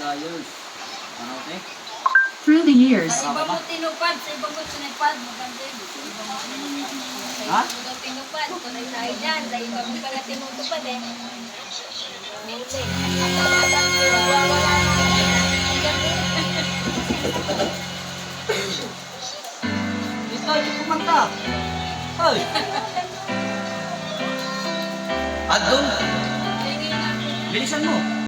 dayos. Ano eh? Through the years, Sa iba mo tinupad, sa iba mo sinipad, maganda yun. Ha? Sa iba mo tinupad, kung ay tayo dyan, sa iba mo pala tinutupad eh. Dito, ito kumanta. Hoy! Adon! Bilisan mo.